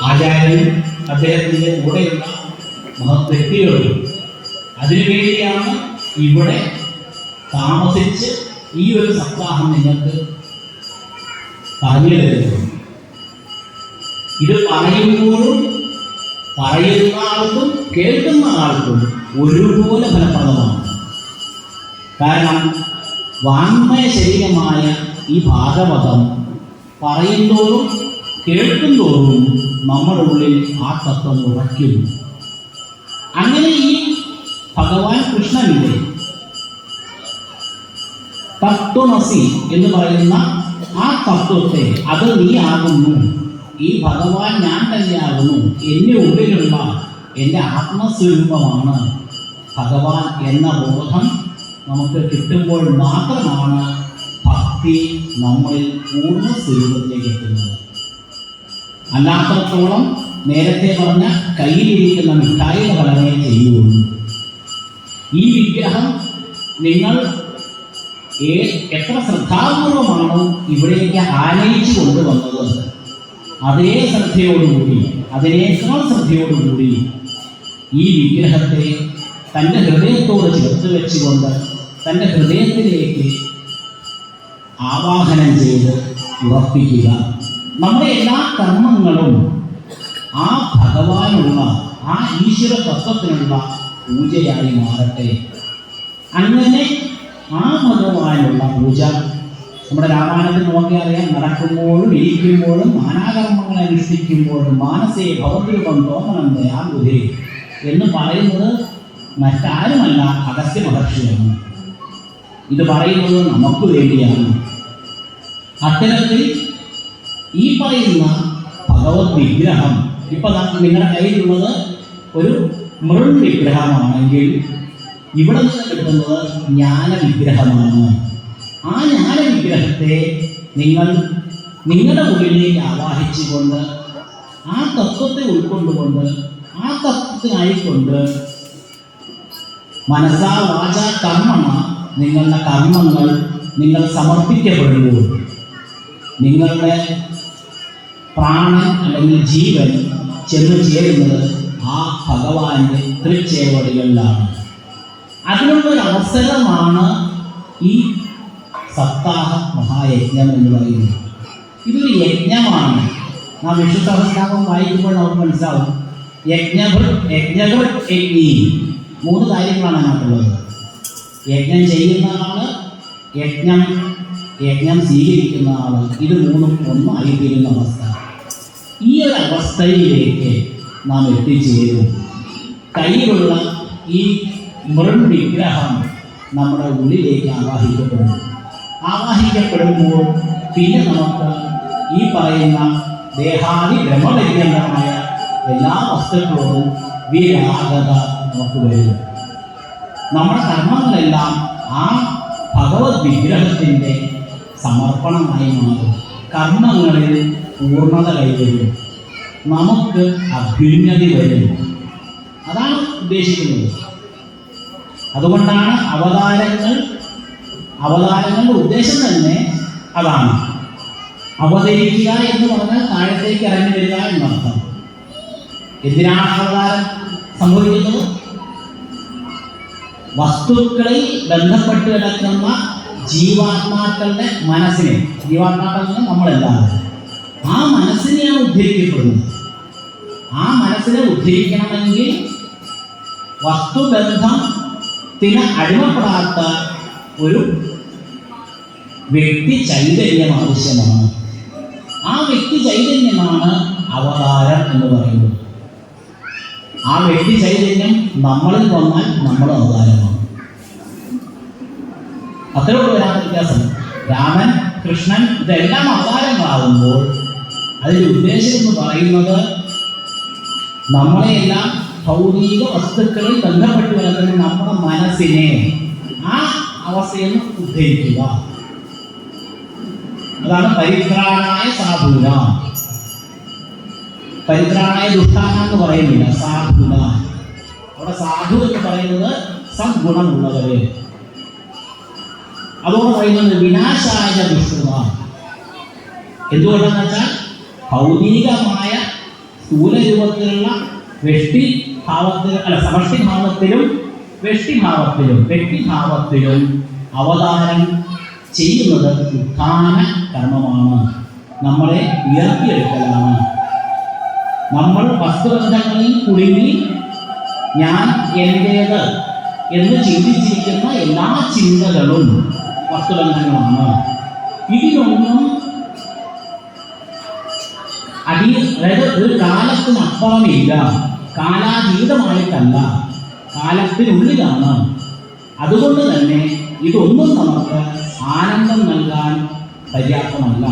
ആചാര്യനും അദ്ദേഹത്തിൻ്റെ കൂടെയുള്ള മഹത് വ്യക്തികളും അതിനുവേണ്ടിയാണ് ഇവിടെ താമസിച്ച് ഈ ഒരു സപ്താഹം നിങ്ങൾക്ക് പറഞ്ഞു തരുന്നത്. ഇത് പറയുമ്പോഴും പറയുന്ന ആൾക്കും കേൾക്കുന്ന ആൾക്കും ഒരുപോലെ ഫലപ്രദമാണ്. കാരണം വാങ്മയ ശരീരമായ ഈ ഭാഗവതം പറയുന്തോറും കേൾക്കുന്തോറും നമ്മുടെ ഉള്ളിൽ ആ തത്വം ഉറയ്ക്കുന്നു. അങ്ങനെ ഈ ഭഗവാൻ കൃഷ്ണനിലെ തത്വമസി എന്ന് പറയുന്ന ആ തത്വത്തെ, അത് നീ ആകുന്നു, ഈ ഭഗവാൻ ഞാൻ തന്നെയാകുന്നു, എൻ്റെ ഉള്ളിലുള്ള എൻ്റെ ആത്മസ്വരൂപമാണ് ഭഗവാൻ എന്ന ബോധം നമുക്ക് കിട്ടുമ്പോൾ മാത്രമാണ് ഭക്തി നമ്മളിൽ പൂർണ്ണ സ്വരൂപത്തിലേക്ക് എത്തുന്നത്. അല്ലാത്തത്തോളം നേരത്തെ പറഞ്ഞ കയ്യിലിരിക്കുന്ന മിഠായിയുടെ ഫലമേ ചെയ്യുകയുള്ളൂ. ഈ വിഗ്രഹം നിങ്ങൾ എത്ര ശ്രദ്ധാപൂർവമാണോ ഇവിടേക്ക് ആനയിച്ചു കൊണ്ടുവന്നത്, അതേ ശ്രദ്ധയോടുകൂടി, അതിനേക്കാൾ ശ്രദ്ധയോടുകൂടി ഈ വിഗ്രഹത്തെ തൻ്റെ ഹൃദയത്തോട് ചേർത്ത് വെച്ചുകൊണ്ട് തൻ്റെ ഹൃദയത്തിലേക്ക് ആവാഹനം ചെയ്ത് ഉറപ്പിക്കുക. നമ്മുടെ എല്ലാ കർമ്മങ്ങളും ആ ഭഗവാനുള്ള, ആ ഈശ്വര തത്വത്തിനുള്ള പൂജയായി മാറട്ടെ. അങ്ങനെ ആ ഭഗവാനുള്ള പൂജ നമ്മുടെ രാമായണത്തിൽ നോക്കിയറിയാം. നടക്കുമ്പോഴും ഇരിക്കുമ്പോഴും നാനാകർമ്മങ്ങൾ അനുഷ്ഠിക്കുമ്പോഴും മാനസേ ഭവദ്രൂപം തോമനം ദയാബുധേ എന്ന് പറയുന്നത് മറ്റാരുമല്ല, അഗസ്ത്യ മഹർഷിയാണ്. ഇത് പറയുന്നത് നമുക്ക് വേണ്ടിയാണ്. അത്തരത്തിൽ ഈ പറയുന്ന ഭഗവത് വിഗ്രഹം ഇപ്പം നിങ്ങളുടെ കയ്യിലുള്ളത് ഒരു മൃൺ വിഗ്രഹമാണെങ്കിൽ ഇവിടെ നിന്ന് കിട്ടുന്നത് ജ്ഞാനവിഗ്രഹമാണ്. ആ ജ്ഞാനവിഗ്രഹത്തെ നിങ്ങൾ നിങ്ങളുടെ ഉള്ളിലേക്ക് ആവാഹിച്ചുകൊണ്ട് ആ തത്വത്തെ ഉൾക്കൊണ്ടുകൊണ്ട് ആ തത്വത്തിനായിക്കൊണ്ട് മനസ്സാ വാച കർമ്മണ നിങ്ങളുടെ കർമ്മങ്ങൾ നിങ്ങൾ സമർപ്പിക്കപ്പെടുമ്പോൾ നിങ്ങളുടെ പ്രാണൻ അല്ലെങ്കിൽ ജീവൻ ചെന്നു ചേരുന്നത് ആ ഭഗവാന്റെ തൃച്ചേവടികളിലാണ്. അതിനുള്ളൊരു അവസരമാണ് ഈ സപ്താഹ മഹായജ്ഞം എന്ന് പറയുന്നത്. ഇതൊരു യജ്ഞമാണ്. നാം വിഷ്ണു സഹസ്രനാമം വായിക്കുമ്പോൾ നമുക്ക് മനസ്സിലാവും. യജ്ഞി 3 കാര്യങ്ങളാണ് അതിനകത്തുള്ളത്. യജ്ഞം ചെയ്യുന്ന ആള്, യജ്ഞം സ്വീകരിക്കുന്ന ആള്, ഇത് 3ഉം ഒന്നായിത്തീരുന്ന അവസ്ഥ. ഈ ഒരു അവസ്ഥയിലേക്ക് നാം എത്തിച്ചേരും. കയ്യിലുള്ള ഈ മൃൺ വിഗ്രഹം നമ്മുടെ ഉള്ളിലേക്ക് ആവാഹിക്കപ്പെടുമ്പോൾ പിന്നെ നമുക്ക് ഈ പറയുന്ന ദേഹാദി ബ്രഹ്മപര്യന്തമായ എല്ലാ വസ്തുക്കളോടും വിരാഗത നമുക്ക് വരും. നമ്മുടെ കർമ്മങ്ങളെല്ലാം ആ ഭഗവത് വിഗ്രഹത്തിൻ്റെ സമർപ്പണമായി മാറും. കർമ്മങ്ങളിൽ പൂർണ്ണത കൈവരും, നമുക്ക് അഭ്യുന്നതി വരും. അതാണ് ഉദ്ദേശിക്കുന്നത്. അതുകൊണ്ടാണ് അവതാരങ്ങളുടെ ഉദ്ദേശം തന്നെ അതാണ്. അവതരിക്കുക എന്ന് പറഞ്ഞാൽ താഴത്തേക്ക് ഇറങ്ങി വരിക എന്നർത്ഥം. എന്തിനാണ് അവതാരം സംഭവിക്കുന്നത്? വസ്തുക്കളിൽ ബന്ധപ്പെട്ട് കിടക്കുന്ന ജീവാത്മാക്കളുടെ മനസ്സിനെ, ജീവാത്മാക്കളിൽ നമ്മളെല്ലാവരും ആ മനസ്സിനെയാണ് ഉദ്ധരിക്കപ്പെടുന്നത്. ആ മനസ്സിനെ ഉദ്ധരിക്കണമെങ്കിൽ വസ്തുബന്ധത്തിന് അടിമപ്പെടാത്ത ഒരു വ്യക്തി ചൈതന്യം ആവശ്യമാണ്. ആ വ്യക്തി ചൈതന്യമാണ് അവതാരം എന്ന് പറയുന്നത്. ആ വ്യക്തി ചൈതന്യം നമ്മളിൽ വന്നാൽ നമ്മൾ അവതാരമാണ്. അത്രയോട് വരാത്ത വ്യത്യാസം. രാമൻ, കൃഷ്ണൻ ഇതെല്ലാം അവതാരങ്ങളാകുമ്പോൾ അതിൻ്റെ ഉദ്ദേശം എന്ന് പറയുന്നത് നമ്മളെയെല്ലാം ഭൗതിക വസ്തുക്കളിൽ ബന്ധപ്പെട്ട് കിടക്കുന്ന നമ്മുടെ മനസ്സിനെ ആ അവസ്ഥയിൽ നിന്ന് ഉദ്ധരിക്കുക. അതാണ് പരിത്രാണായ സാധൂന. പരിത്രാണായ ദുഷ്ടാന എന്ന് പറയുന്നില്ല, സാധുന. അവിടെ സാധു എന്ന് പറയുന്നത് സദ്ഗുണമുള്ളവര്. അതോടെ പറയുന്നത് വിനാശായ ദുഷ്കൃത. എന്തുകൊണ്ടെന്ന് വെച്ചാൽ ഭൗതികമായ സ്ഥൂല രൂപത്തിലുള്ള വെഷ്ടി ഭാവത്തിൽ അല്ല സമഷ്ടി ഭാവത്തിലും വെഷ്ടിഭാവത്തിലും വ്യക്തിഭാവത്തിലും അവതാരം ചെയ്യുന്നത് ഉത്ഥാന കർമ്മമാണ്. നമ്മളെ ഉയർത്തിയെടുക്കലാണ്. നമ്മൾ വസ്തുബന്ധങ്ങളിൽ കുടുങ്ങി ഞാൻ എൻ്റേത് എന്ന് ചിന്തിച്ചിരിക്കുന്ന എല്ലാ ചിന്തകളും വസ്തുബന്ധങ്ങളാണ്. ഇതിനൊന്നും അതായത് ഒരു കാലത്തിനപ്പുറമില്ല, കാലാതീതമായിട്ടല്ല, കാലത്തിനുള്ളിലാണ്. അതുകൊണ്ട് തന്നെ ഇതൊന്നും നമുക്ക് ആനന്ദം നൽകാൻ പര്യാപ്തമല്ല.